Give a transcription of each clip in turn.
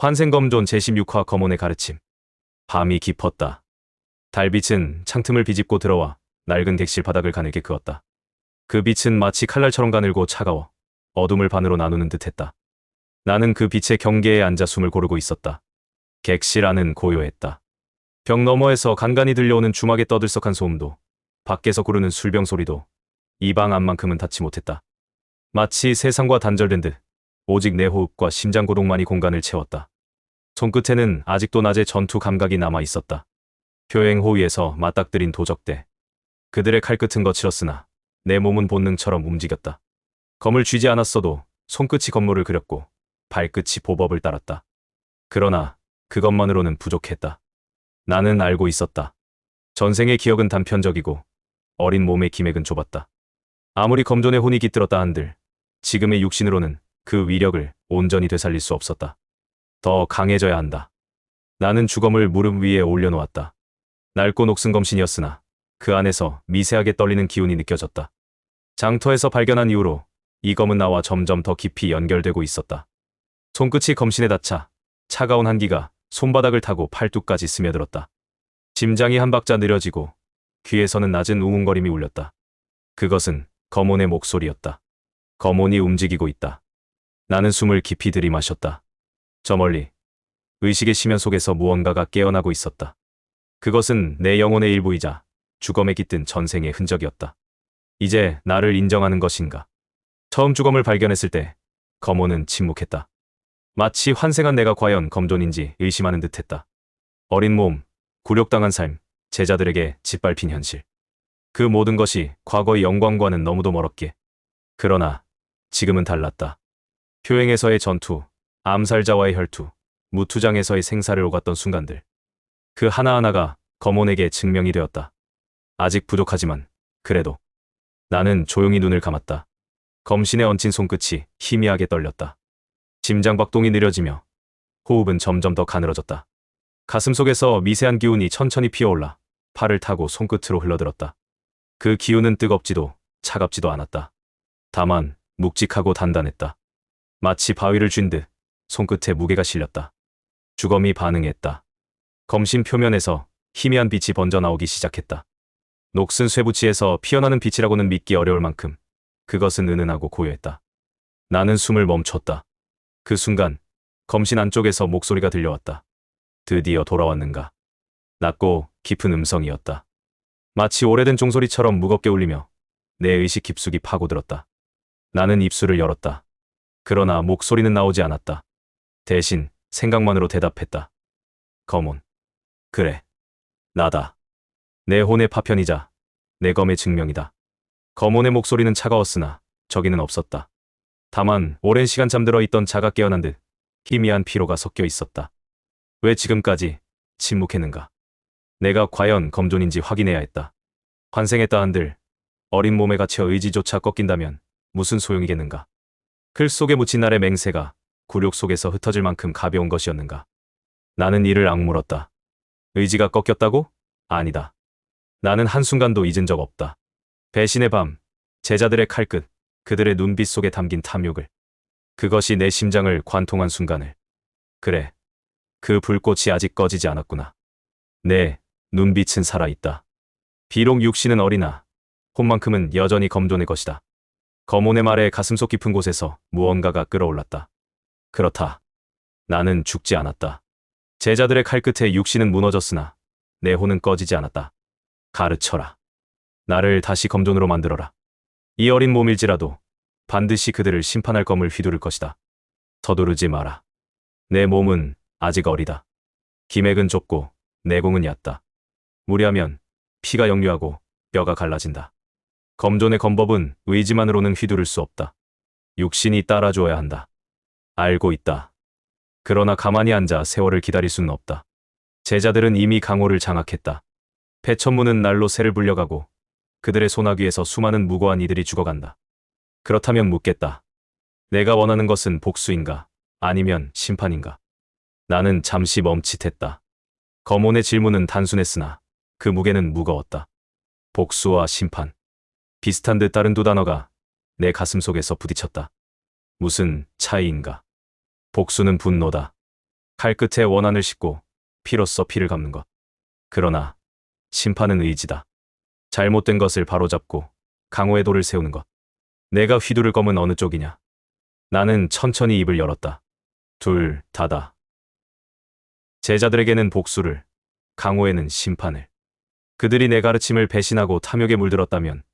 환생검존 제16화 검혼의 가르침. 밤이 깊었다. 달빛은 창틈을 비집고 들어와 낡은 객실 바닥을 가늘게 그었다. 그 빛은 마치 칼날처럼 가늘고 차가워 어둠을 반으로 나누는 듯했다. 나는 그 빛의 경계에 앉아 숨을 고르고 있었다. 객실 안은 고요했다. 벽 너머에서 간간히 들려오는 주막의 떠들썩한 소음도, 밖에서 구르는 술병 소리도 이 방 안만큼은 닿지 못했다. 마치 세상과 단절된 듯 오직 내 호흡과 심장 고동만이 공간을 채웠다. 손끝에는 아직도 낮의 전투 감각이 남아 있었다. 효행 호위에서 맞닥뜨린 도적대. 그들의 칼끝은 거칠었으나 내 몸은 본능처럼 움직였다. 검을 쥐지 않았어도 손끝이 건물을 그렸고 발끝이 보법을 따랐다. 그러나 그것만으로는 부족했다. 나는 알고 있었다. 전생의 기억은 단편적이고 어린 몸의 기맥은 좁았다. 아무리 검존의 혼이 깃들었다 한들 지금의 육신으로는 그 위력을 온전히 되살릴 수 없었다. 더 강해져야 한다. 나는 주검을 무릎 위에 올려놓았다. 낡고 녹슨 검신이었으나 그 안에서 미세하게 떨리는 기운이 느껴졌다. 장터에서 발견한 이후로 이 검은 나와 점점 더 깊이 연결되고 있었다. 손끝이 검신에 닿자 차가운 한기가 손바닥을 타고 팔뚝까지 스며들었다. 심장이 한 박자 느려지고 귀에서는 낮은 웅웅거림이 울렸다. 그것은 검혼의 목소리였다. 검혼이 움직이고 있다. 나는 숨을 깊이 들이마셨다. 저 멀리 의식의 심연 속에서 무언가가 깨어나고 있었다. 그것은 내 영혼의 일부이자 주검에 깃든 전생의 흔적이었다. 이제 나를 인정하는 것인가? 처음 주검을 발견했을 때 검혼은 침묵했다. 마치 환생한 내가 과연 검존인지 의심하는 듯했다. 어린 몸, 굴욕당한 삶, 제자들에게 짓밟힌 현실. 그 모든 것이 과거의 영광과는 너무도 멀었기에. 그러나 지금은 달랐다. 효행에서의 전투, 암살자와의 혈투, 무투장에서의 생사를 오갔던 순간들. 그 하나하나가 검혼에게 증명이 되었다. 아직 부족하지만 그래도. 나는 조용히 눈을 감았다. 검신에 얹힌 손끝이 희미하게 떨렸다. 심장박동이 느려지며 호흡은 점점 더 가늘어졌다. 가슴속에서 미세한 기운이 천천히 피어올라 팔을 타고 손끝으로 흘러들었다. 그 기운은 뜨겁지도 차갑지도 않았다. 다만 묵직하고 단단했다. 마치 바위를 쥔 듯 손끝에 무게가 실렸다. 주검이 반응했다. 검신 표면에서 희미한 빛이 번져 나오기 시작했다. 녹슨 쇠붙이에서 피어나는 빛이라고는 믿기 어려울 만큼 그것은 은은하고 고요했다. 나는 숨을 멈췄다. 그 순간 검신 안쪽에서 목소리가 들려왔다. 드디어 돌아왔는가. 낮고 깊은 음성이었다. 마치 오래된 종소리처럼 무겁게 울리며 내 의식 깊숙이 파고들었다. 나는 입술을 열었다. 그러나 목소리는 나오지 않았다. 대신 생각만으로 대답했다. 검혼. 그래. 나다. 내 혼의 파편이자 내 검의 증명이다. 검혼의 목소리는 차가웠으나 저기는 없었다. 다만 오랜 시간 잠들어 있던 자가 깨어난 듯 희미한 피로가 섞여 있었다. 왜 지금까지 침묵했는가? 내가 과연 검존인지 확인해야 했다. 환생했다 한들 어린 몸에 갇혀 의지조차 꺾인다면 무슨 소용이겠는가? 클 속에 묻힌 날의 맹세가 굴욕 속에서 흩어질 만큼 가벼운 것이었는가? 나는 이를 악물었다. 의지가 꺾였다고? 아니다. 나는 한순간도 잊은 적 없다. 배신의 밤, 제자들의 칼끝, 그들의 눈빛 속에 담긴 탐욕을. 그것이 내 심장을 관통한 순간을. 그래, 그 불꽃이 아직 꺼지지 않았구나. 내 눈빛은 살아있다. 비록 육신은 어리나 혼만큼은 여전히 검존의 것이다. 검혼의 말에 가슴속 깊은 곳에서 무언가가 끌어올랐다. 그렇다. 나는 죽지 않았다. 제자들의 칼끝에 육신은 무너졌으나 내 혼은 꺼지지 않았다. 가르쳐라. 나를 다시 검존으로 만들어라. 이 어린 몸일지라도 반드시 그들을 심판할 검을 휘두를 것이다. 서두르지 마라. 내 몸은 아직 어리다. 기맥은 좁고 내공은 얕다. 무리하면 피가 역류하고 뼈가 갈라진다. 검존의 검법은 의지만으로는 휘두를 수 없다. 육신이 따라줘야 한다. 알고 있다. 그러나 가만히 앉아 세월을 기다릴 수는 없다. 제자들은 이미 강호를 장악했다. 패천문은 날로 새를 불려가고 그들의 소나귀에서 수많은 무고한 이들이 죽어간다. 그렇다면 묻겠다. 내가 원하는 것은 복수인가? 아니면 심판인가? 나는 잠시 멈칫했다. 검혼의 질문은 단순했으나 그 무게는 무거웠다. 복수와 심판. 비슷한 듯 다른 두 단어가 내 가슴 속에서 부딪혔다. 무슨 차이인가? 복수는 분노다. 칼 끝에 원한을 싣고 피로써 피를 갚는 것. 그러나 심판은 의지다. 잘못된 것을 바로잡고 강호의 도를 세우는 것. 내가 휘두를 검은 어느 쪽이냐? 나는 천천히 입을 열었다. 둘 다다. 제자들에게는 복수를, 강호에는 심판을. 그들이 내 가르침을 배신하고 탐욕에 물들었다면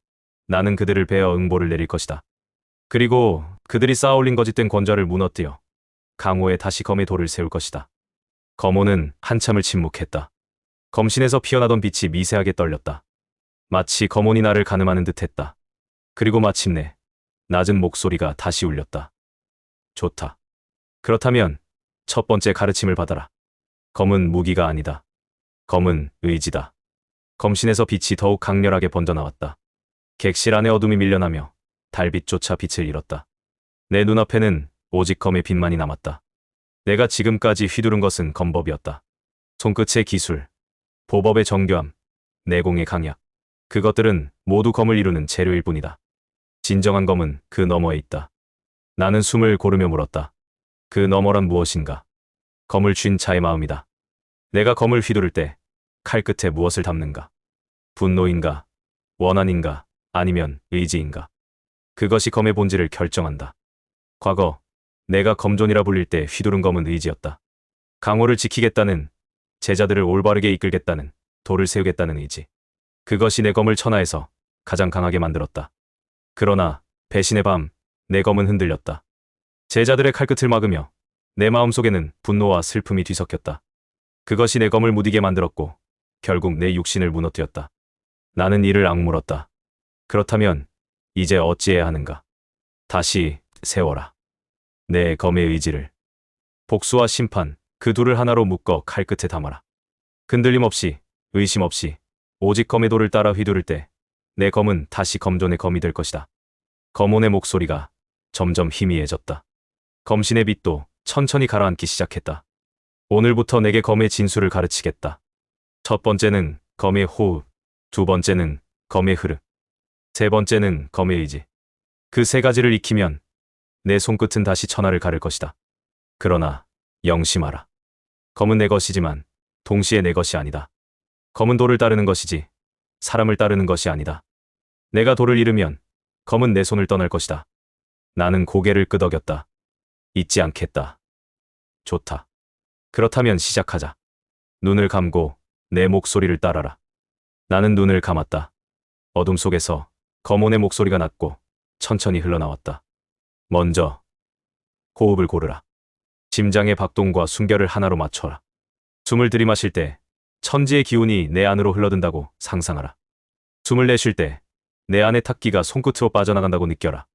나는 그들을 베어 응보를 내릴 것이다. 그리고 그들이 쌓아올린 거짓된 권좌를 무너뜨려 강호에 다시 검의 돌을 세울 것이다. 검호는 한참을 침묵했다. 검신에서 피어나던 빛이 미세하게 떨렸다. 마치 검혼이 나를 가늠하는 듯했다. 그리고 마침내 낮은 목소리가 다시 울렸다. 좋다. 그렇다면 첫 번째 가르침을 받아라. 검은 무기가 아니다. 검은 의지다. 검신에서 빛이 더욱 강렬하게 번져나왔다. 객실 안에 어둠이 밀려나며 달빛조차 빛을 잃었다. 내 눈앞에는 오직 검의 빛만이 남았다. 내가 지금까지 휘두른 것은 검법이었다. 손끝의 기술, 보법의 정교함, 내공의 강약. 그것들은 모두 검을 이루는 재료일 뿐이다. 진정한 검은 그 너머에 있다. 나는 숨을 고르며 물었다. 그 너머란 무엇인가? 검을 쥔 자의 마음이다. 내가 검을 휘두를 때 칼 끝에 무엇을 담는가? 분노인가? 원한인가? 아니면 의지인가? 그것이 검의 본질을 결정한다. 과거 내가 검존이라 불릴 때 휘두른 검은 의지였다. 강호를 지키겠다는, 제자들을 올바르게 이끌겠다는, 도를 세우겠다는 의지. 그것이 내 검을 천하에서 가장 강하게 만들었다. 그러나 배신의 밤, 내 검은 흔들렸다. 제자들의 칼끝을 막으며 내 마음속에는 분노와 슬픔이 뒤섞였다. 그것이 내 검을 무디게 만들었고 결국 내 육신을 무너뜨렸다. 나는 이를 악물었다. 그렇다면 이제 어찌해야 하는가? 다시 세워라. 내 검의 의지를. 복수와 심판, 그 둘을 하나로 묶어 칼끝에 담아라. 흔들림 없이, 의심 없이, 오직 검의 돌을 따라 휘두를 때 내 검은 다시 검존의 검이 될 것이다. 검혼의 목소리가 점점 희미해졌다. 검신의 빛도 천천히 가라앉기 시작했다. 오늘부터 내게 검의 진수를 가르치겠다. 첫 번째는 검의 호흡, 두 번째는 검의 흐름, 세 번째는 검의 의지. 그 세 가지를 익히면 내 손끝은 다시 천하를 가를 것이다. 그러나 영심하라. 검은 내 것이지만 동시에 내 것이 아니다. 검은 돌을 따르는 것이지 사람을 따르는 것이 아니다. 내가 돌을 잃으면 검은 내 손을 떠날 것이다. 나는 고개를 끄덕였다. 잊지 않겠다. 좋다. 그렇다면 시작하자. 눈을 감고 내 목소리를 따라라. 나는 눈을 감았다. 어둠 속에서 검혼의 목소리가 났고 천천히 흘러나왔다. 먼저 호흡을 고르라. 심장의 박동과 숨결을 하나로 맞춰라. 숨을 들이마실 때 천지의 기운이 내 안으로 흘러든다고 상상하라. 숨을 내쉴 때 내 안의 탁기가 손끝으로 빠져나간다고 느껴라.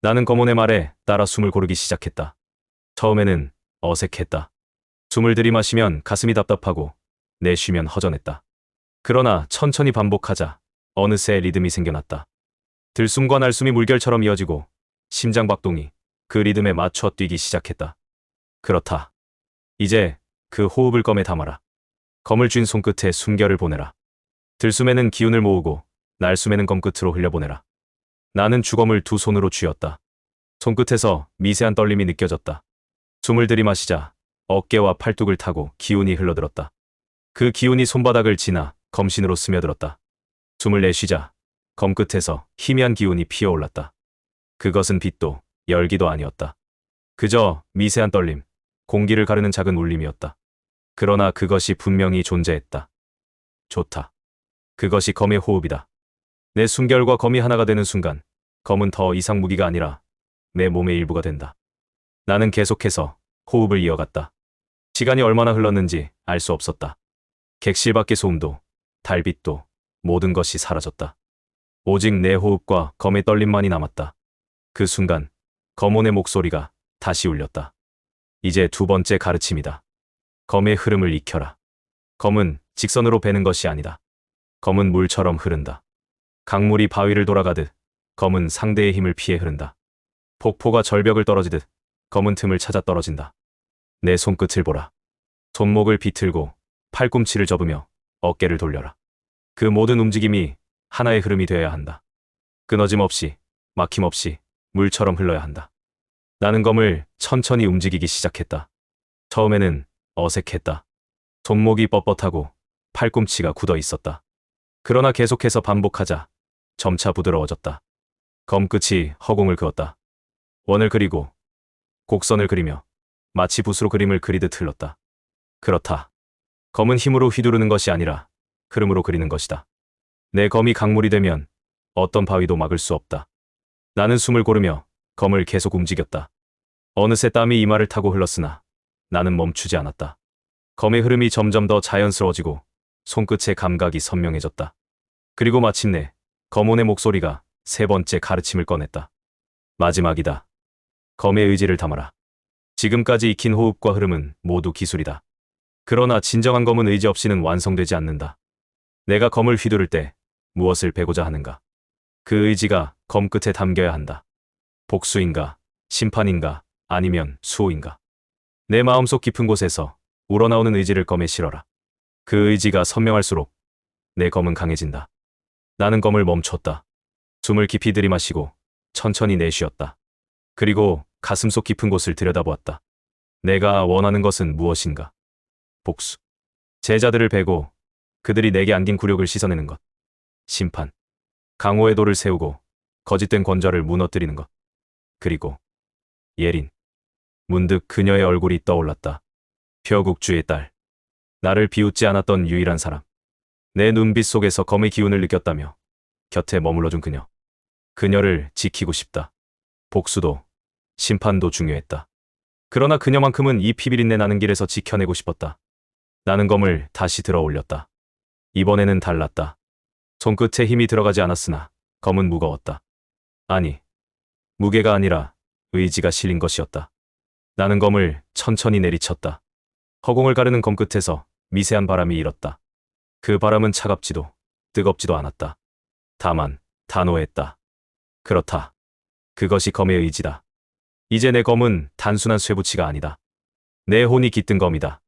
나는 검혼의 말에 따라 숨을 고르기 시작했다. 처음에는 어색했다. 숨을 들이마시면 가슴이 답답하고 내쉬면 허전했다. 그러나 천천히 반복하자 어느새 리듬이 생겨났다. 들숨과 날숨이 물결처럼 이어지고 심장 박동이 그 리듬에 맞춰 뛰기 시작했다. 그렇다. 이제 그 호흡을 검에 담아라. 검을 쥔 손끝에 숨결을 보내라. 들숨에는 기운을 모으고 날숨에는 검끝으로 흘려보내라. 나는 주검을 두 손으로 쥐었다. 손끝에서 미세한 떨림이 느껴졌다. 숨을 들이마시자 어깨와 팔뚝을 타고 기운이 흘러들었다. 그 기운이 손바닥을 지나 검신으로 스며들었다. 숨을 내쉬자 검끝에서 희미한 기운이 피어올랐다. 그것은 빛도 열기도 아니었다. 그저 미세한 떨림, 공기를 가르는 작은 울림이었다. 그러나 그것이 분명히 존재했다. 좋다. 그것이 검의 호흡이다. 내 숨결과 검이 하나가 되는 순간 검은 더 이상 무기가 아니라 내 몸의 일부가 된다. 나는 계속해서 호흡을 이어갔다. 시간이 얼마나 흘렀는지 알 수 없었다. 객실 밖의 소음도, 달빛도 모든 것이 사라졌다. 오직 내 호흡과 검의 떨림만이 남았다. 그 순간 검혼의 목소리가 다시 울렸다. 이제 두 번째 가르침이다. 검의 흐름을 익혀라. 검은 직선으로 배는 것이 아니다. 검은 물처럼 흐른다. 강물이 바위를 돌아가듯 검은 상대의 힘을 피해 흐른다. 폭포가 절벽을 떨어지듯 검은 틈을 찾아 떨어진다. 내 손끝을 보라. 손목을 비틀고 팔꿈치를 접으며 어깨를 돌려라. 그 모든 움직임이 하나의 흐름이 되어야 한다. 끊어짐 없이, 막힘 없이 물처럼 흘러야 한다. 나는 검을 천천히 움직이기 시작했다. 처음에는 어색했다. 손목이 뻣뻣하고 팔꿈치가 굳어 있었다. 그러나 계속해서 반복하자 점차 부드러워졌다. 검 끝이 허공을 그었다. 원을 그리고 곡선을 그리며 마치 붓으로 그림을 그리듯 흘렀다. 그렇다. 검은 힘으로 휘두르는 것이 아니라 흐름으로 그리는 것이다. 내 검이 강물이 되면 어떤 바위도 막을 수 없다. 나는 숨을 고르며 검을 계속 움직였다. 어느새 땀이 이마를 타고 흘렀으나 나는 멈추지 않았다. 검의 흐름이 점점 더 자연스러워지고 손끝의 감각이 선명해졌다. 그리고 마침내 검온의 목소리가 세 번째 가르침을 꺼냈다. 마지막이다. 검의 의지를 담아라. 지금까지 익힌 호흡과 흐름은 모두 기술이다. 그러나 진정한 검은 의지 없이는 완성되지 않는다. 내가 검을 휘두를 때 무엇을 베고자 하는가? 그 의지가 검 끝에 담겨야 한다. 복수인가? 심판인가? 아니면 수호인가? 내 마음속 깊은 곳에서 우러나오는 의지를 검에 실어라. 그 의지가 선명할수록 내 검은 강해진다. 나는 검을 멈췄다. 숨을 깊이 들이마시고 천천히 내쉬었다. 그리고 가슴속 깊은 곳을 들여다보았다. 내가 원하는 것은 무엇인가? 복수. 제자들을 베고 그들이 내게 안긴 굴욕을 씻어내는 것. 심판. 강호의 돌을 세우고 거짓된 권좌를 무너뜨리는 것. 그리고 예린. 문득 그녀의 얼굴이 떠올랐다. 벼국주의 딸. 나를 비웃지 않았던 유일한 사람. 내 눈빛 속에서 검의 기운을 느꼈다며 곁에 머물러준 그녀. 그녀를 지키고 싶다. 복수도 심판도 중요했다. 그러나 그녀만큼은 이 피비린내 나는 길에서 지켜내고 싶었다. 나는 검을 다시 들어 올렸다. 이번에는 달랐다. 손끝에 힘이 들어가지 않았으나 검은 무거웠다. 아니, 무게가 아니라 의지가 실린 것이었다. 나는 검을 천천히 내리쳤다. 허공을 가르는 검 끝에서 미세한 바람이 일었다. 그 바람은 차갑지도 뜨겁지도 않았다. 다만 단호했다. 그렇다. 그것이 검의 의지다. 이제 내 검은 단순한 쇠붙이가 아니다. 내 혼이 깃든 검이다.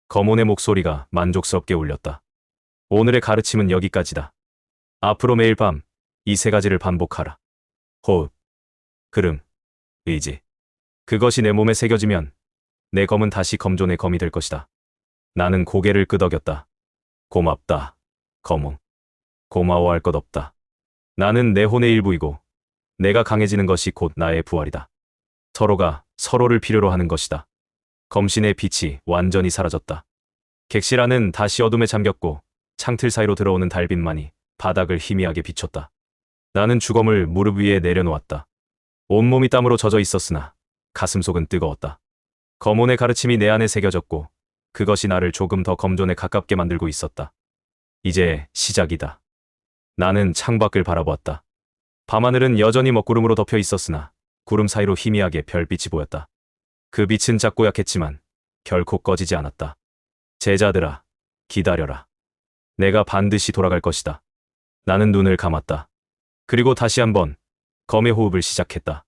검온의 목소리가 만족스럽게 울렸다. 오늘의 가르침은 여기까지다. 앞으로 매일 밤 이 세 가지를 반복하라. 호흡, 흐름, 의지. 그것이 내 몸에 새겨지면 내 검은 다시 검존의 검이 될 것이다. 나는 고개를 끄덕였다. 고맙다, 검옹. 고마워할 것 없다. 나는 내 혼의 일부이고 내가 강해지는 것이 곧 나의 부활이다. 서로가 서로를 필요로 하는 것이다. 검신의 빛이 완전히 사라졌다. 객실 안은 다시 어둠에 잠겼고 창틀 사이로 들어오는 달빛만이 바닥을 희미하게 비췄다. 나는 주검을 무릎 위에 내려놓았다. 온몸이 땀으로 젖어 있었으나 가슴속은 뜨거웠다. 검온의 가르침이 내 안에 새겨졌고 그것이 나를 조금 더 검존에 가깝게 만들고 있었다. 이제 시작이다. 나는 창밖을 바라보았다. 밤하늘은 여전히 먹구름으로 덮여 있었으나 구름 사이로 희미하게 별빛이 보였다. 그 빛은 작고 약했지만 결코 꺼지지 않았다. 제자들아, 기다려라. 내가 반드시 돌아갈 것이다. 나는 눈을 감았다. 그리고 다시 한번 검의 호흡을 시작했다.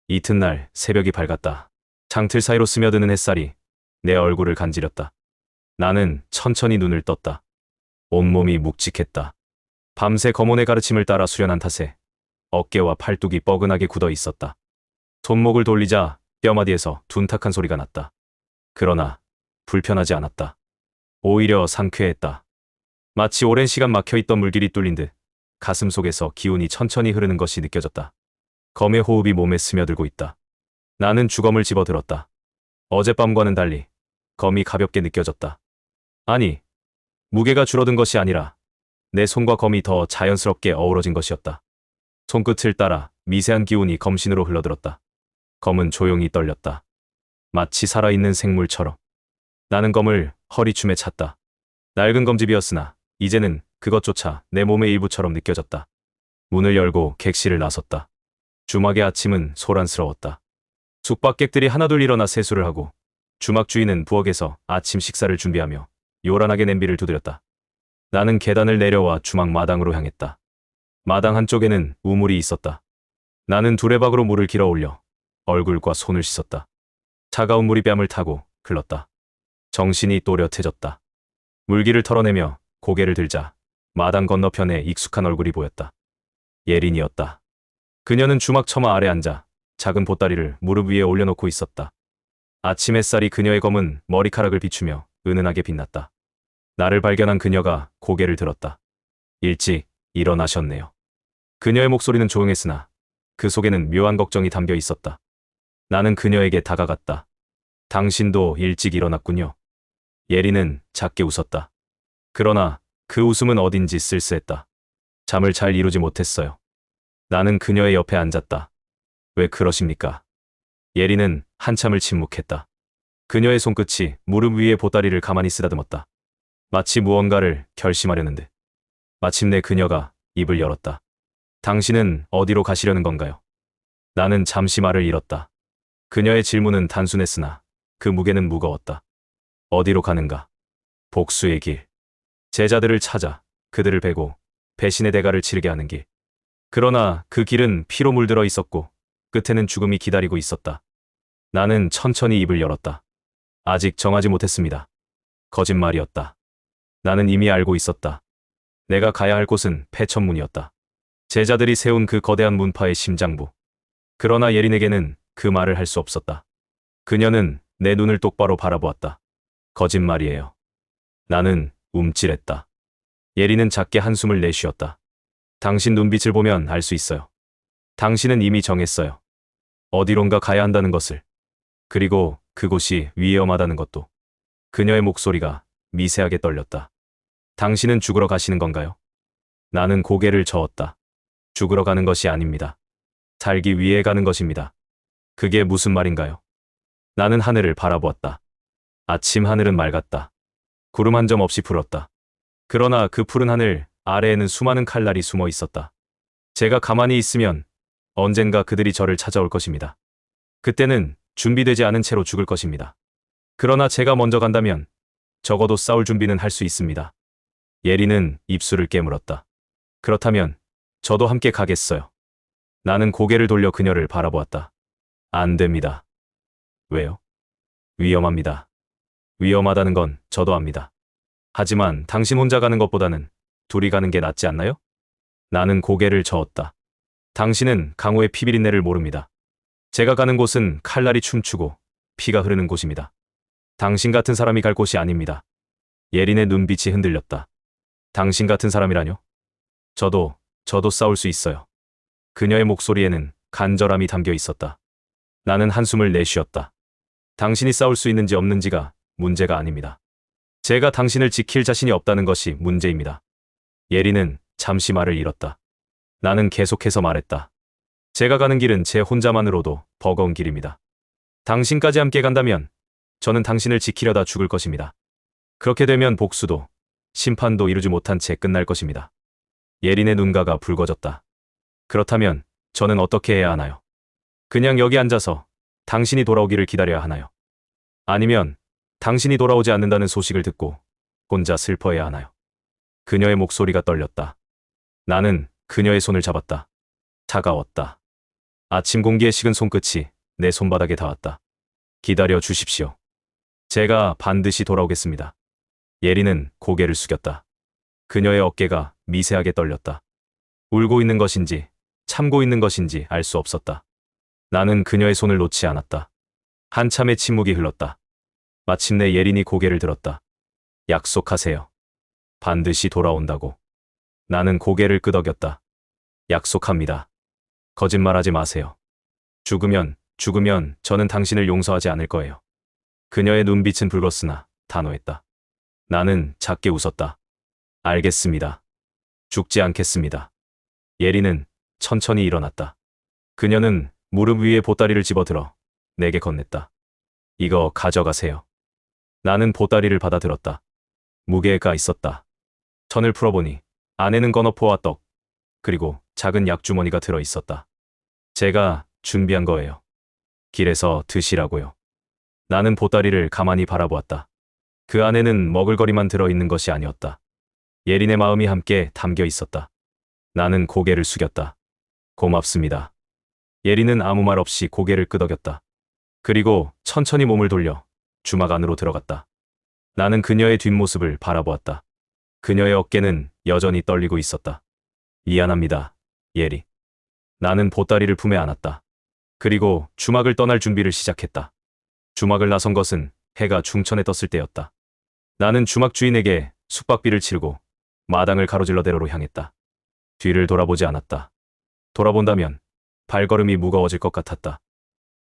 이튿날 새벽이 밝았다. 창틀 사이로 스며드는 햇살이 내 얼굴을 간지렸다. 나는 천천히 눈을 떴다. 온몸이 묵직했다. 밤새 검온의 가르침을 따라 수련한 탓에 어깨와 팔뚝이 뻐근하게 굳어 있었다. 손목을 돌리자 뼈마디에서 둔탁한 소리가 났다. 그러나 불편하지 않았다. 오히려 상쾌했다. 마치 오랜 시간 막혀있던 물길이 뚫린 듯 가슴 속에서 기운이 천천히 흐르는 것이 느껴졌다. 검의 호흡이 몸에 스며들고 있다. 나는 주검을 집어들었다. 어젯밤과는 달리 검이 가볍게 느껴졌다. 아니, 무게가 줄어든 것이 아니라 내 손과 검이 더 자연스럽게 어우러진 것이었다. 손끝을 따라 미세한 기운이 검신으로 흘러들었다. 검은 조용히 떨렸다. 마치 살아있는 생물처럼. 나는 검을 허리춤에 찼다. 낡은 검집이었으나 이제는 그것조차 내 몸의 일부처럼 느껴졌다. 문을 열고 객실을 나섰다. 주막의 아침은 소란스러웠다. 숙박객들이 하나둘 일어나 세수를 하고 주막 주인은 부엌에서 아침 식사를 준비하며 요란하게 냄비를 두드렸다. 나는 계단을 내려와 주막 마당으로 향했다. 마당 한쪽에는 우물이 있었다. 나는 두레박으로 물을 길어 올려 얼굴과 손을 씻었다. 차가운 물이 뺨을 타고 흘렀다. 정신이 또렷해졌다. 물기를 털어내며 고개를 들자 마당 건너편에 익숙한 얼굴이 보였다. 예린이었다. 그녀는 주막 처마 아래 앉아 작은 보따리를 무릎 위에 올려놓고 있었다. 아침 햇살이 그녀의 검은 머리카락을 비추며 은은하게 빛났다. 나를 발견한 그녀가 고개를 들었다. 일찍 일어나셨네요. 그녀의 목소리는 조용했으나 그 속에는 묘한 걱정이 담겨 있었다. 나는 그녀에게 다가갔다. 당신도 일찍 일어났군요. 예리는 작게 웃었다. 그러나 그 웃음은 어딘지 쓸쓸했다. 잠을 잘 이루지 못했어요. 나는 그녀의 옆에 앉았다. 왜 그러십니까? 예리는 한참을 침묵했다. 그녀의 손끝이 무릎 위의 보따리를 가만히 쓰다듬었다. 마치 무언가를 결심하려는 듯. 마침내 그녀가 입을 열었다. 당신은 어디로 가시려는 건가요? 나는 잠시 말을 잃었다. 그녀의 질문은 단순했으나 그 무게는 무거웠다. 어디로 가는가? 복수의 길. 제자들을 찾아 그들을 베고 배신의 대가를 치르게 하는 길. 그러나 그 길은 피로 물들어 있었고 끝에는 죽음이 기다리고 있었다. 나는 천천히 입을 열었다. 아직 정하지 못했습니다. 거짓말이었다. 나는 이미 알고 있었다. 내가 가야 할 곳은 폐천문이었다. 제자들이 세운 그 거대한 문파의 심장부. 그러나 예린에게는 그 말을 할 수 없었다. 그녀는 내 눈을 똑바로 바라보았다. 거짓말이에요. 나는 움찔했다. 예린은 작게 한숨을 내쉬었다. 당신 눈빛을 보면 알 수 있어요. 당신은 이미 정했어요. 어디론가 가야 한다는 것을. 그리고 그곳이 위험하다는 것도. 그녀의 목소리가 미세하게 떨렸다. 당신은 죽으러 가시는 건가요? 나는 고개를 저었다. 죽으러 가는 것이 아닙니다. 살기 위해 가는 것입니다. 그게 무슨 말인가요? 나는 하늘을 바라보았다. 아침 하늘은 맑았다. 구름 한 점 없이 푸렀다. 그러나 그 푸른 하늘 아래에는 수많은 칼날이 숨어 있었다. 제가 가만히 있으면 언젠가 그들이 저를 찾아올 것입니다. 그때는 준비되지 않은 채로 죽을 것입니다. 그러나 제가 먼저 간다면 적어도 싸울 준비는 할 수 있습니다. 예리는 입술을 깨물었다. 그렇다면 저도 함께 가겠어요. 나는 고개를 돌려 그녀를 바라보았다. 안 됩니다. 왜요? 위험합니다. 위험하다는 건 저도 압니다. 하지만 당신 혼자 가는 것보다는 둘이 가는 게 낫지 않나요? 나는 고개를 저었다. 당신은 강호의 피비린내를 모릅니다. 제가 가는 곳은 칼날이 춤추고 피가 흐르는 곳입니다. 당신 같은 사람이 갈 곳이 아닙니다. 예린의 눈빛이 흔들렸다. 당신 같은 사람이라뇨? 저도 싸울 수 있어요. 그녀의 목소리에는 간절함이 담겨 있었다. 나는 한숨을 내쉬었다. 당신이 싸울 수 있는지 없는지가 문제가 아닙니다. 제가 당신을 지킬 자신이 없다는 것이 문제입니다. 예린은 잠시 말을 잃었다. 나는 계속해서 말했다. 제가 가는 길은 제 혼자만으로도 버거운 길입니다. 당신까지 함께 간다면 저는 당신을 지키려다 죽을 것입니다. 그렇게 되면 복수도 심판도 이루지 못한 채 끝날 것입니다. 예린의 눈가가 붉어졌다. 그렇다면 저는 어떻게 해야 하나요? 그냥 여기 앉아서 당신이 돌아오기를 기다려야 하나요? 아니면 당신이 돌아오지 않는다는 소식을 듣고 혼자 슬퍼해야 하나요? 그녀의 목소리가 떨렸다. 나는 그녀의 손을 잡았다. 차가웠다. 아침 공기에 식은 손끝이 내 손바닥에 닿았다. 기다려 주십시오. 제가 반드시 돌아오겠습니다. 예린은 고개를 숙였다. 그녀의 어깨가 미세하게 떨렸다. 울고 있는 것인지 참고 있는 것인지 알 수 없었다. 나는 그녀의 손을 놓지 않았다. 한참의 침묵이 흘렀다. 마침내 예린이 고개를 들었다. 약속하세요. 반드시 돌아온다고. 나는 고개를 끄덕였다. 약속합니다. 거짓말하지 마세요. 죽으면 저는 당신을 용서하지 않을 거예요. 그녀의 눈빛은 붉었으나 단호했다. 나는 작게 웃었다. 알겠습니다. 죽지 않겠습니다. 예린은 천천히 일어났다. 그녀는 무릎 위에 보따리를 집어들어 내게 건넸다. 이거 가져가세요. 나는 보따리를 받아들었다. 무게가 있었다. 천을 풀어보니 안에는 건어포와 떡, 그리고 작은 약주머니가 들어 있었다. 제가 준비한 거예요. 길에서 드시라고요. 나는 보따리를 가만히 바라보았다. 그 안에는 먹을거리만 들어있는 것이 아니었다. 예린의 마음이 함께 담겨 있었다. 나는 고개를 숙였다. 고맙습니다. 예린은 아무 말 없이 고개를 끄덕였다. 그리고 천천히 몸을 돌려 주막 안으로 들어갔다. 나는 그녀의 뒷모습을 바라보았다. 그녀의 어깨는 여전히 떨리고 있었다. 미안합니다, 예리. 나는 보따리를 품에 안았다. 그리고 주막을 떠날 준비를 시작했다. 주막을 나선 것은 해가 중천에 떴을 때였다. 나는 주막 주인에게 숙박비를 치르고 마당을 가로질러 대로로 향했다. 뒤를 돌아보지 않았다. 돌아본다면 발걸음이 무거워질 것 같았다.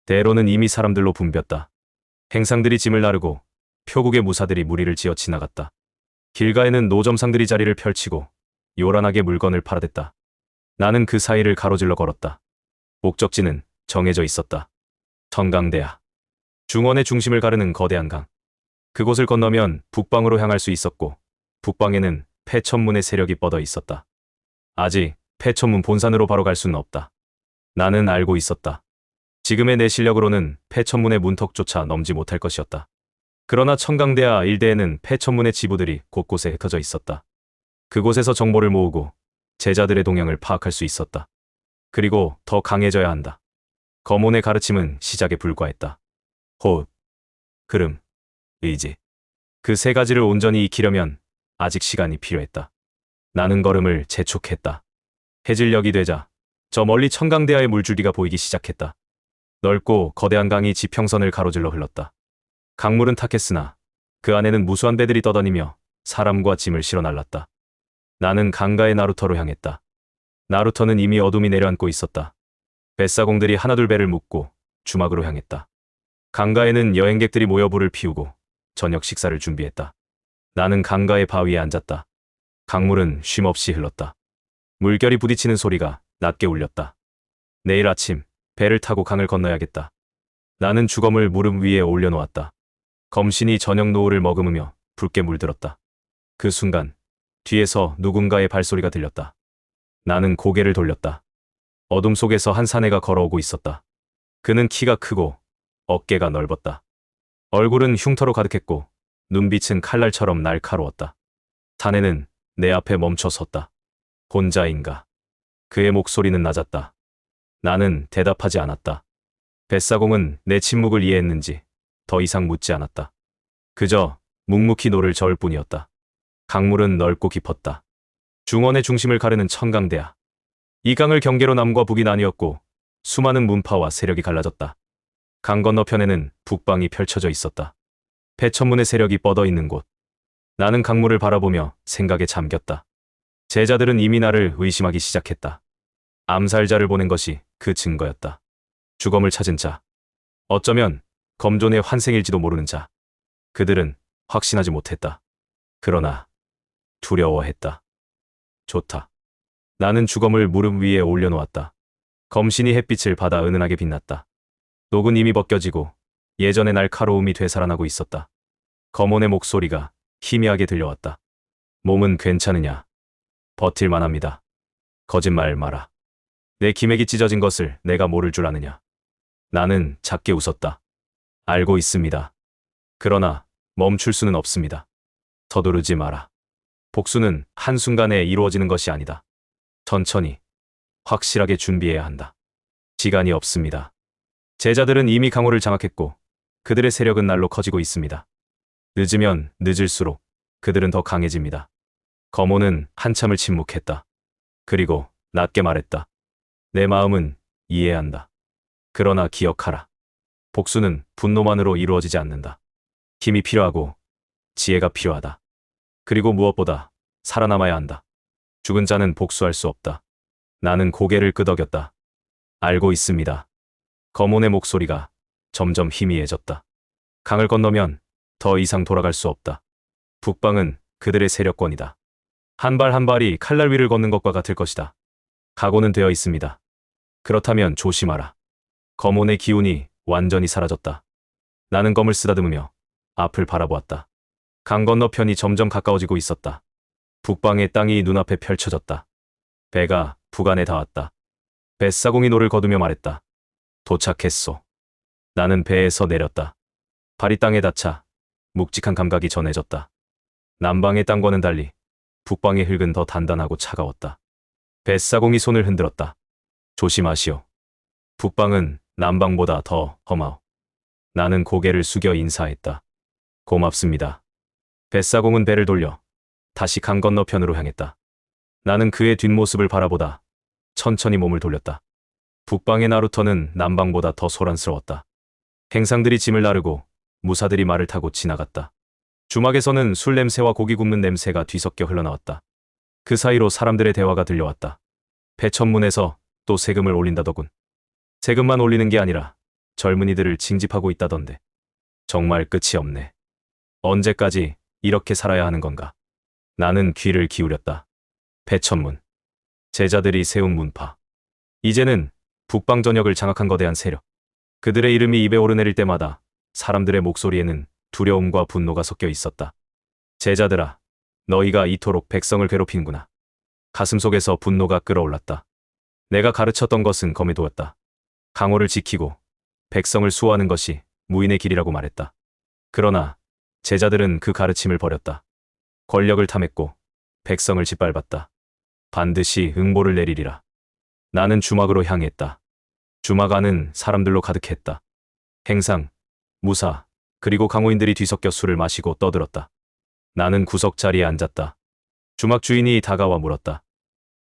대로는 이미 사람들로 붐볐다. 행상들이 짐을 나르고 표국의 무사들이 무리를 지어 지나갔다. 길가에는 노점상들이 자리를 펼치고 요란하게 물건을 팔아댔다. 나는 그 사이를 가로질러 걸었다. 목적지는 정해져 있었다. 청강대야. 중원의 중심을 가르는 거대한 강. 그곳을 건너면 북방으로 향할 수 있었고 북방에는 폐천문의 세력이 뻗어 있었다. 아직 폐천문 본산으로 바로 갈 수는 없다. 나는 알고 있었다. 지금의 내 실력으로는 폐천문의 문턱조차 넘지 못할 것이었다. 그러나 청강대야 일대에는 폐천문의 지부들이 곳곳에 흩어져 있었다. 그곳에서 정보를 모으고 제자들의 동향을 파악할 수 있었다. 그리고 더 강해져야 한다. 거몬의 가르침은 시작에 불과했다. 호흡, 흐름, 의지. 그 세 가지를 온전히 익히려면 아직 시간이 필요했다. 나는 걸음을 재촉했다. 해질녘이 되자 저 멀리 청강대야의 물줄기가 보이기 시작했다. 넓고 거대한 강이 지평선을 가로질러 흘렀다. 강물은 탁했으나 그 안에는 무수한 배들이 떠다니며 사람과 짐을 실어 날랐다. 나는 강가의 나루터로 향했다. 나루터는 이미 어둠이 내려앉고 있었다. 뱃사공들이 하나둘 배를 묶고 주막으로 향했다. 강가에는 여행객들이 모여 불을 피우고 저녁 식사를 준비했다. 나는 강가의 바위에 앉았다. 강물은 쉼없이 흘렀다. 물결이 부딪히는 소리가 낮게 울렸다. 내일 아침 배를 타고 강을 건너야겠다. 나는 주검을 무릎 위에 올려놓았다. 검신이 저녁 노을을 머금으며 붉게 물들었다. 그 순간 뒤에서 누군가의 발소리가 들렸다. 나는 고개를 돌렸다. 어둠 속에서 한 사내가 걸어오고 있었다. 그는 키가 크고 어깨가 넓었다. 얼굴은 흉터로 가득했고 눈빛은 칼날처럼 날카로웠다. 사내는 내 앞에 멈춰 섰다. 혼자인가? 그의 목소리는 낮았다. 나는 대답하지 않았다. 뱃사공은 내 침묵을 이해했는지 더 이상 묻지 않았다. 그저 묵묵히 노를 저을 뿐이었다. 강물은 넓고 깊었다. 중원의 중심을 가르는 청강대야. 이 강을 경계로 남과 북이 나뉘었고 수많은 문파와 세력이 갈라졌다. 강 건너편에는 북방이 펼쳐져 있었다. 폐천문의 세력이 뻗어 있는 곳. 나는 강물을 바라보며 생각에 잠겼다. 제자들은 이미 나를 의심하기 시작했다. 암살자를 보낸 것이 그 증거였다. 주검을 찾은 자. 어쩌면 검존의 환생일지도 모르는 자. 그들은 확신하지 못했다. 그러나 두려워했다. 좋다. 나는 주검을 무릎 위에 올려놓았다. 검신이 햇빛을 받아 은은하게 빛났다. 녹은 이미 벗겨지고 예전의 날카로움이 되살아나고 있었다. 검온의 목소리가 희미하게 들려왔다. 몸은 괜찮으냐? 버틸만 합니다. 거짓말 마라. 내 기맥이 찢어진 것을 내가 모를 줄 아느냐? 나는 작게 웃었다. 알고 있습니다. 그러나 멈출 수는 없습니다. 서두르지 마라. 복수는 한순간에 이루어지는 것이 아니다. 천천히, 확실하게 준비해야 한다. 시간이 없습니다. 제자들은 이미 강호를 장악했고 그들의 세력은 날로 커지고 있습니다. 늦으면 늦을수록 그들은 더 강해집니다. 검호는 한참을 침묵했다. 그리고 낮게 말했다. 내 마음은 이해한다. 그러나 기억하라. 복수는 분노만으로 이루어지지 않는다. 힘이 필요하고 지혜가 필요하다. 그리고 무엇보다 살아남아야 한다. 죽은 자는 복수할 수 없다. 나는 고개를 끄덕였다. 알고 있습니다. 검온의 목소리가 점점 희미해졌다. 강을 건너면 더 이상 돌아갈 수 없다. 북방은 그들의 세력권이다. 한 발 한 발이 칼날 위를 걷는 것과 같을 것이다. 각오는 되어 있습니다. 그렇다면 조심하라. 검온의 기운이 완전히 사라졌다. 나는 검을 쓰다듬으며 앞을 바라보았다. 강 건너편이 점점 가까워지고 있었다. 북방의 땅이 눈앞에 펼쳐졌다. 배가 북안에 닿았다. 뱃사공이 노를 거두며 말했다. 도착했소. 나는 배에서 내렸다. 발이 땅에 닿자 묵직한 감각이 전해졌다. 남방의 땅과는 달리 북방의 흙은 더 단단하고 차가웠다. 뱃사공이 손을 흔들었다. 조심하시오. 북방은 남방보다 더 험하오. 나는 고개를 숙여 인사했다. 고맙습니다. 뱃사공은 배를 돌려 다시 강 건너편으로 향했다. 나는 그의 뒷모습을 바라보다 천천히 몸을 돌렸다. 북방의 나루터는 남방보다 더 소란스러웠다. 행상들이 짐을 나르고 무사들이 말을 타고 지나갔다. 주막에서는 술 냄새와 고기 굽는 냄새가 뒤섞여 흘러나왔다. 그 사이로 사람들의 대화가 들려왔다. 폐천문에서 또 세금을 올린다더군. 세금만 올리는 게 아니라 젊은이들을 징집하고 있다던데. 정말 끝이 없네. 언제까지 이렇게 살아야 하는 건가? 나는 귀를 기울였다. 폐천문. 제자들이 세운 문파. 이제는 북방 전역을 장악한 거대한 세력. 그들의 이름이 입에 오르내릴 때마다 사람들의 목소리에는 두려움과 분노가 섞여 있었다. 제자들아, 너희가 이토록 백성을 괴롭히는구나. 가슴속에서 분노가 끓어올랐다. 내가 가르쳤던 것은 검에도였다. 강호를 지키고 백성을 수호하는 것이 무인의 길이라고 말했다. 그러나 제자들은 그 가르침을 버렸다. 권력을 탐했고 백성을 짓밟았다. 반드시 응보를 내리리라. 나는 주막으로 향했다. 주막 안은 사람들로 가득했다. 행상, 무사, 그리고 강호인들이 뒤섞여 술을 마시고 떠들었다. 나는 구석 자리에 앉았다. 주막 주인이 다가와 물었다.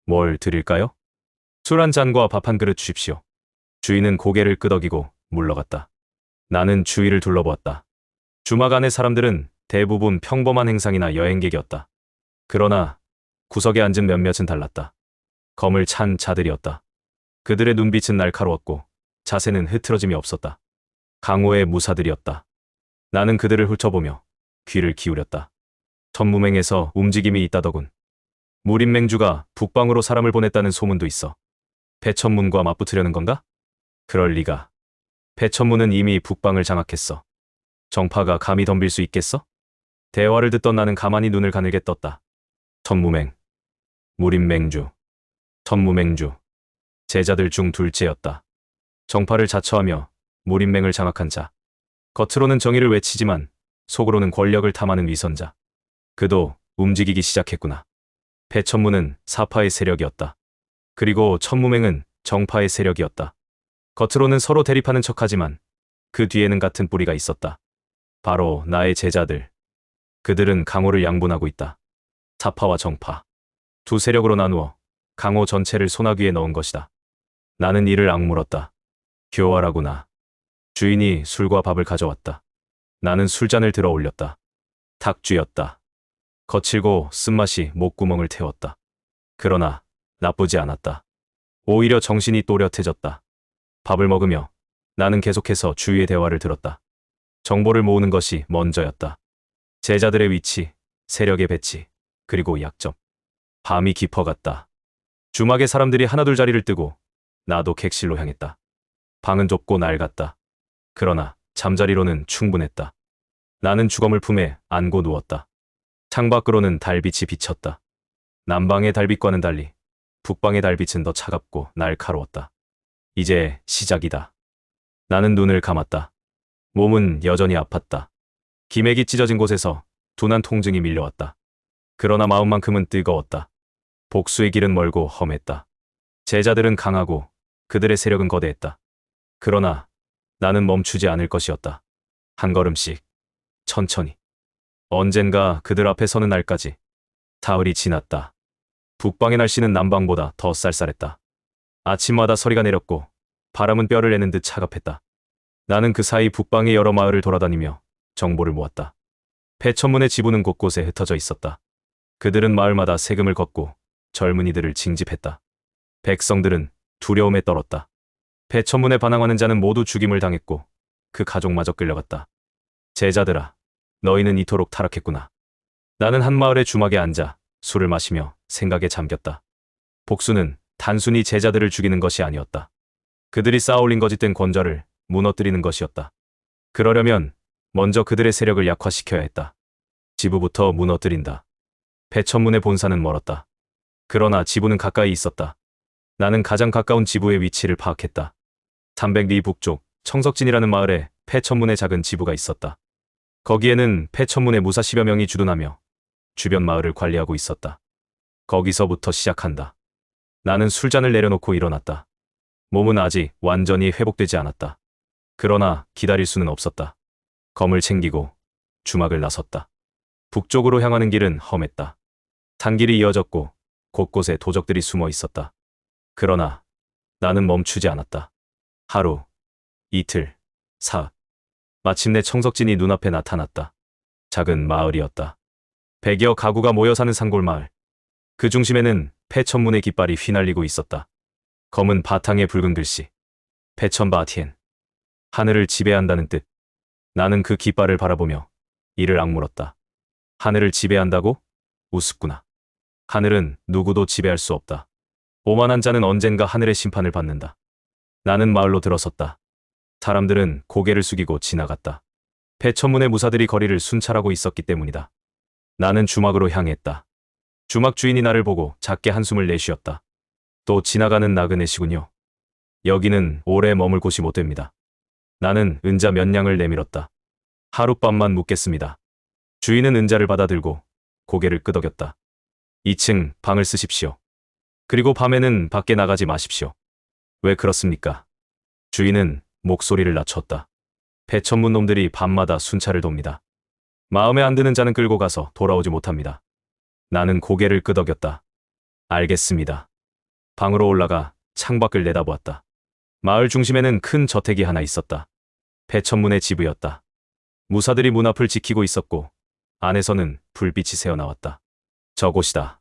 뭘 드릴까요? 술 한 잔과 밥 한 그릇 주십시오. 주인은 고개를 끄덕이고 물러갔다. 나는 주위를 둘러보았다. 주막 안의 사람들은 대부분 평범한 행상이나 여행객이었다. 그러나 구석에 앉은 몇몇은 달랐다. 검을 찬 자들이었다. 그들의 눈빛은 날카로웠고 자세는 흐트러짐이 없었다. 강호의 무사들이었다. 나는 그들을 훑어보며 귀를 기울였다. 천무맹에서 움직임이 있다더군. 무림맹주가 북방으로 사람을 보냈다는 소문도 있어. 폐천문과 맞붙으려는 건가? 그럴 리가. 폐천문은 이미 북방을 장악했어. 정파가 감히 덤빌 수 있겠어? 대화를 듣던 나는 가만히 눈을 가늘게 떴다. 천무맹, 무림맹주, 천무맹주. 제자들 중 둘째였다. 정파를 자처하며 무림맹을 장악한 자. 겉으로는 정의를 외치지만 속으로는 권력을 탐하는 위선자. 그도 움직이기 시작했구나. 폐천문은 사파의 세력이었다. 그리고 천무맹은 정파의 세력이었다. 겉으로는 서로 대립하는 척하지만 그 뒤에는 같은 뿌리가 있었다. 바로 나의 제자들. 그들은 강호를 양분하고 있다. 사파와 정파. 두 세력으로 나누어 강호 전체를 소나귀에 넣은 것이다. 나는 이를 악물었다. 교활하구나. 주인이 술과 밥을 가져왔다. 나는 술잔을 들어 올렸다. 탁쥐였다. 거칠고 쓴맛이 목구멍을 태웠다. 그러나 나쁘지 않았다. 오히려 정신이 또렷해졌다. 밥을 먹으며 나는 계속해서 주위의 대화를 들었다. 정보를 모으는 것이 먼저였다. 제자들의 위치, 세력의 배치, 그리고 약점. 밤이 깊어갔다. 주막의 사람들이 하나둘 자리를 뜨고 나도 객실로 향했다. 방은 좁고 낡았다. 그러나 잠자리로는 충분했다. 나는 주검을 품에 안고 누웠다. 창밖으로는 달빛이 비쳤다. 남방의 달빛과는 달리 북방의 달빛은 더 차갑고 날카로웠다. 이제 시작이다. 나는 눈을 감았다. 몸은 여전히 아팠다. 기맥이 찢어진 곳에서 둔한 통증이 밀려왔다. 그러나 마음만큼은 뜨거웠다. 복수의 길은 멀고 험했다. 제자들은 강하고 그들의 세력은 거대했다. 그러나 나는 멈추지 않을 것이었다. 한 걸음씩, 천천히. 언젠가 그들 앞에 서는 날까지. 사흘이 지났다. 북방의 날씨는 남방보다 더 쌀쌀했다. 아침마다 서리가 내렸고 바람은 뼈를 내는 듯 차갑했다. 나는 그 사이 북방의 여러 마을을 돌아다니며 정보를 모았다. 폐천문의 지부는 곳곳에 흩어져 있었다. 그들은 마을마다 세금을 걷고 젊은이들을 징집했다. 백성들은 두려움에 떨었다. 폐천문에 반항하는 자는 모두 죽임을 당했고 그 가족마저 끌려갔다. 제자들아, 너희는 이토록 타락했구나. 나는 한 마을의 주막에 앉아 술을 마시며 생각에 잠겼다. 복수는 단순히 제자들을 죽이는 것이 아니었다. 그들이 쌓아올린 거짓된 권좌를 무너뜨리는 것이었다. 그러려면 먼저 그들의 세력을 약화시켜야 했다. 지부부터 무너뜨린다. 폐천문의 본사는 멀었다. 그러나 지부는 가까이 있었다. 나는 가장 가까운 지부의 위치를 파악했다. 300리 북쪽 청석진이라는 마을에 폐천문의 작은 지부가 있었다. 거기에는 폐천문의 무사 10여 명이 주둔하며 주변 마을을 관리하고 있었다. 거기서부터 시작한다. 나는 술잔을 내려놓고 일어났다. 몸은 아직 완전히 회복되지 않았다. 그러나 기다릴 수는 없었다. 검을 챙기고 주막을 나섰다. 북쪽으로 향하는 길은 험했다. 산길이 이어졌고 곳곳에 도적들이 숨어 있었다. 그러나 나는 멈추지 않았다. 하루, 이틀, 사흘. 마침내 청석진이 눈앞에 나타났다. 작은 마을이었다. 100여 가구가 모여 사는 산골마을. 그 중심에는 폐천문의 깃발이 휘날리고 있었다. 검은 바탕에 붉은 글씨. 폐천바티엔. 하늘을 지배한다는 뜻. 나는 그 깃발을 바라보며 이를 악물었다. 하늘을 지배한다고? 우습구나. 하늘은 누구도 지배할 수 없다. 오만한 자는 언젠가 하늘의 심판을 받는다. 나는 마을로 들어섰다. 사람들은 고개를 숙이고 지나갔다. 폐천문의 무사들이 거리를 순찰하고 있었기 때문이다. 나는 주막으로 향했다. 주막 주인이 나를 보고 작게 한숨을 내쉬었다. 또 지나가는 나그네시군요. 여기는 오래 머물 곳이 못 됩니다. 나는 은자 몇 냥을 내밀었다. 하룻밤만 묵겠습니다. 주인은 은자를 받아들고 고개를 끄덕였다. 2층 방을 쓰십시오. 그리고 밤에는 밖에 나가지 마십시오. 왜 그렇습니까? 주인은 목소리를 낮췄다. 폐천문 놈들이 밤마다 순찰을 돕니다. 마음에 안 드는 자는 끌고 가서 돌아오지 못합니다. 나는 고개를 끄덕였다. 알겠습니다. 방으로 올라가 창밖을 내다보았다. 마을 중심에는 큰 저택이 하나 있었다. 폐천문의 지부였다. 무사들이 문 앞을 지키고 있었고 안에서는 불빛이 새어나왔다. 저곳이다.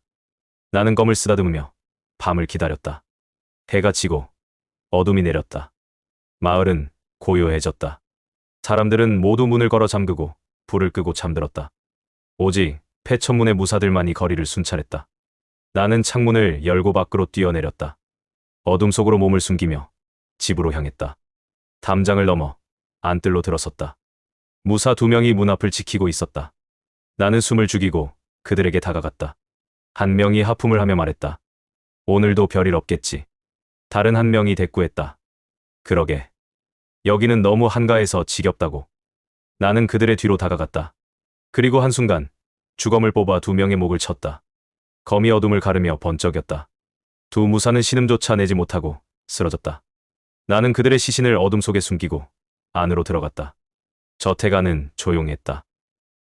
나는 검을 쓰다듬으며 밤을 기다렸다. 해가 지고 어둠이 내렸다. 마을은 고요해졌다. 사람들은 모두 문을 걸어 잠그고 불을 끄고 잠들었다. 오직 폐천문의 무사들만이 거리를 순찰했다. 나는 창문을 열고 밖으로 뛰어내렸다. 어둠 속으로 몸을 숨기며 집으로 향했다. 담장을 넘어 안뜰로 들어섰다. 무사 2명이 문 앞을 지키고 있었다. 나는 숨을 죽이고 그들에게 다가갔다. 한 명이 하품을 하며 말했다. 오늘도 별일 없겠지. 다른 한 명이 대꾸했다. 그러게. 여기는 너무 한가해서 지겹다고. 나는 그들의 뒤로 다가갔다. 그리고 한순간 주검을 뽑아 2명의 목을 쳤다. 검이 어둠을 가르며 번쩍였다. 2 무사는 신음조차 내지 못하고 쓰러졌다. 나는 그들의 시신을 어둠 속에 숨기고 안으로 들어갔다. 저택 안은 조용했다.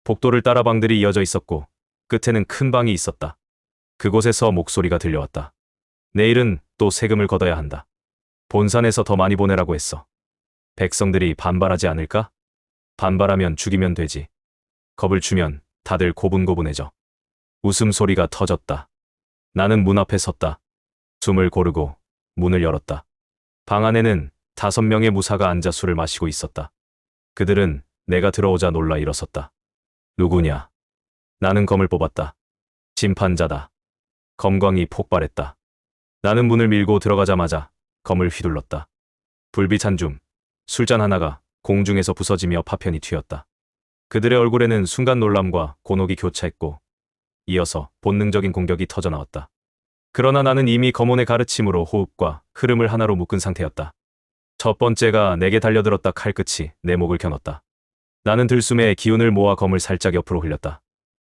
복도를 따라 방들이 이어져 있었고 끝에는 큰 방이 있었다. 그곳에서 목소리가 들려왔다. 내일은 또 세금을 걷어야 한다. 본산에서 더 많이 보내라고 했어. 백성들이 반발하지 않을까? 반발하면 죽이면 되지. 겁을 주면 다들 고분고분해져. 웃음소리가 터졌다. 나는 문 앞에 섰다. 숨을 고르고 문을 열었다. 방 안에는 5명의 무사가 앉아 술을 마시고 있었다. 그들은 내가 들어오자 놀라 일어섰다. 누구냐? 나는 검을 뽑았다. 심판자다. 검광이 폭발했다. 나는 문을 밀고 들어가자마자 검을 휘둘렀다. 불빛 한 줌, 술잔 하나가 공중에서 부서지며 파편이 튀었다. 그들의 얼굴에는 순간 놀람과 곤혹이 교차했고 이어서 본능적인 공격이 터져나왔다. 그러나 나는 이미 검온의 가르침으로 호흡과 흐름을 하나로 묶은 상태였다. 첫 번째가 내게 달려들었다. 칼끝이 내 목을 겨눴다. 나는 들숨에 기운을 모아 검을 살짝 옆으로 흘렸다.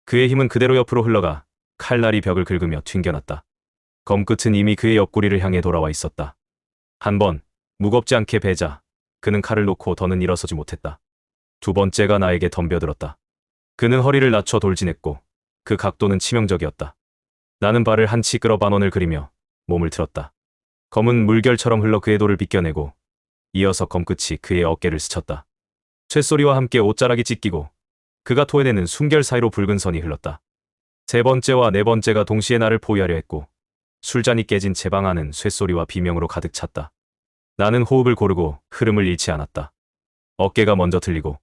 그의 힘은 그대로 옆으로 흘러가 칼날이 벽을 긁으며 튕겨났다. 검끝은 이미 그의 옆구리를 향해 돌아와 있었다. 한 번, 무겁지 않게 베자 그는 칼을 놓고 더는 일어서지 못했다. 2 번째가 나에게 덤벼들었다. 그는 허리를 낮춰 돌진했고 그 각도는 치명적이었다. 나는 발을 한치 끌어 반원을 그리며 몸을 틀었다. 검은 물결처럼 흘러 그의 돌을 비껴내고 이어서 검끝이 그의 어깨를 스쳤다. 쇳소리와 함께 옷자락이 찢기고 그가 토해내는 숨결 사이로 붉은 선이 흘렀다. 3 번째와 4 번째가 동시에 나를 포위하려 했고 술잔이 깨진 제 방 안은 쇳소리와 비명으로 가득 찼다. 나는 호흡을 고르고 흐름을 잃지 않았다. 어깨가 먼저 들리고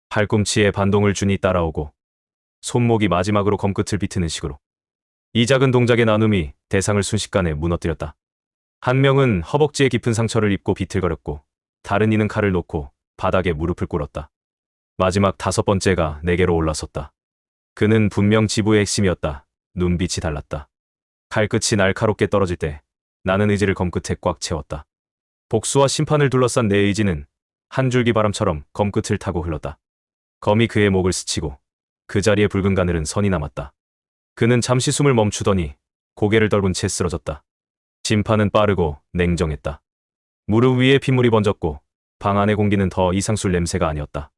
팔꿈치에 반동을 주니 따라오고 손목이 마지막으로 검끝을 비트는 식으로 이 작은 동작의 나눔이 대상을 순식간에 무너뜨렸다. 한 명은 허벅지에 깊은 상처를 입고 비틀거렸고 다른 이는 칼을 놓고 바닥에 무릎을 꿇었다. 마지막 5 번째가 내게로 올라섰다. 그는 분명 지부의 핵심이었다. 눈빛이 달랐다. 칼끝이 날카롭게 떨어질 때 나는 의지를 검끝에 꽉 채웠다. 복수와 심판을 둘러싼 내 의지는 한 줄기 바람처럼 검끝을 타고 흘렀다. 검이 그의 목을 스치고 그 자리에 붉은 가늘은 선이 남았다. 그는 잠시 숨을 멈추더니 고개를 떨군 채 쓰러졌다. 심판은 빠르고 냉정했다. 무릎 위에 핏물이 번졌고 방 안의 공기는 더 이상 술 냄새가 아니었다.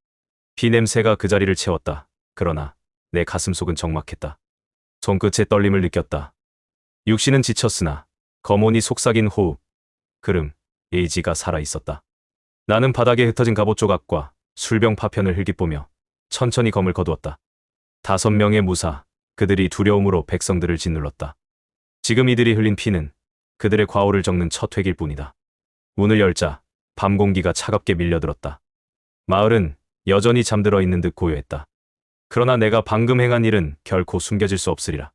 피 냄새가 그 자리를 채웠다. 그러나 내 가슴속은 적막했다. 손끝의 떨림을 느꼈다. 육신은 지쳤으나 검온이 속삭인 호흡, 그름, 의지가 살아있었다. 나는 바닥에 흩어진 갑옷 조각과 술병 파편을 흘깃보며 천천히 검을 거두었다. 5명의 무사, 그들이 두려움으로 백성들을 짓눌렀다. 지금 이들이 흘린 피는 그들의 과오를 적는 첫 획일 뿐이다. 문을 열자 밤 공기가 차갑게 밀려들었다. 마을은 여전히 잠들어 있는 듯 고요했다. 그러나 내가 방금 행한 일은 결코 숨겨질 수 없으리라.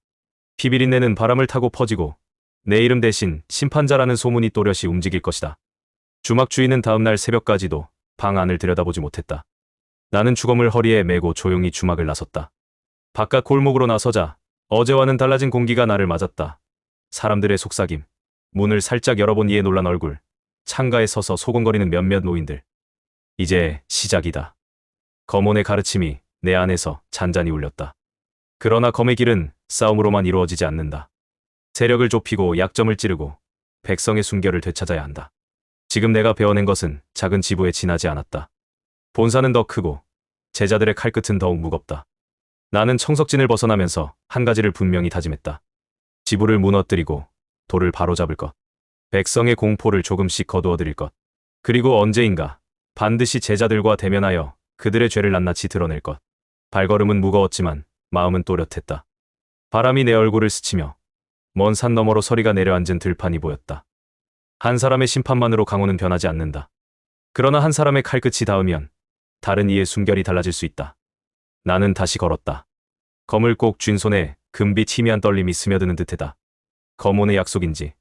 피비린내는 바람을 타고 퍼지고 내 이름 대신 심판자라는 소문이 또렷이 움직일 것이다. 주막 주인은 다음날 새벽까지도 방 안을 들여다보지 못했다. 나는 주검을 허리에 메고 조용히 주막을 나섰다. 바깥 골목으로 나서자 어제와는 달라진 공기가 나를 맞았다. 사람들의 속삭임, 문을 살짝 열어본 이의 놀란 얼굴, 창가에 서서 소곤거리는 몇몇 노인들. 이제 시작이다. 검언의 가르침이 내 안에서 잔잔히 울렸다. 그러나 검의 길은 싸움으로만 이루어지지 않는다. 세력을 좁히고 약점을 찌르고 백성의 순결을 되찾아야 한다. 지금 내가 베어낸 것은 작은 지부에 지나지 않았다. 본사는 더 크고 제자들의 칼끝은 더욱 무겁다. 나는 청석진을 벗어나면서 한 가지를 분명히 다짐했다. 지부를 무너뜨리고 돌을 바로잡을 것. 백성의 공포를 조금씩 거두어드릴 것. 그리고 언제인가 반드시 제자들과 대면하여 그들의 죄를 낱낱이 드러낼 것. 발걸음은 무거웠지만 마음은 또렷했다. 바람이 내 얼굴을 스치며 먼 산 너머로 서리가 내려앉은 들판이 보였다. 한 사람의 심판만으로 강호는 변하지 않는다. 그러나 한 사람의 칼끝이 닿으면 다른 이의 순결이 달라질 수 있다. 나는 다시 걸었다. 검을 꼭 쥔 손에 금빛 희미한 떨림이 스며드는 듯하다. 검언의 약속인지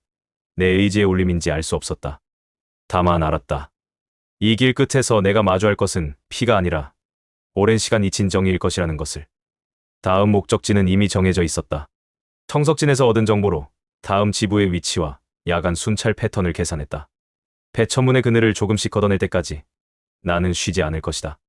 내 의지의 울림인지 알 수 없었다. 다만 알았다. 이 길 끝에서 내가 마주할 것은 피가 아니라 오랜 시간 잊힌 정의일 것이라는 것을. 다음 목적지는 이미 정해져 있었다. 청석진에서 얻은 정보로 다음 지부의 위치와 야간 순찰 패턴을 계산했다. 배천문의 그늘을 조금씩 걷어낼 때까지 나는 쉬지 않을 것이다.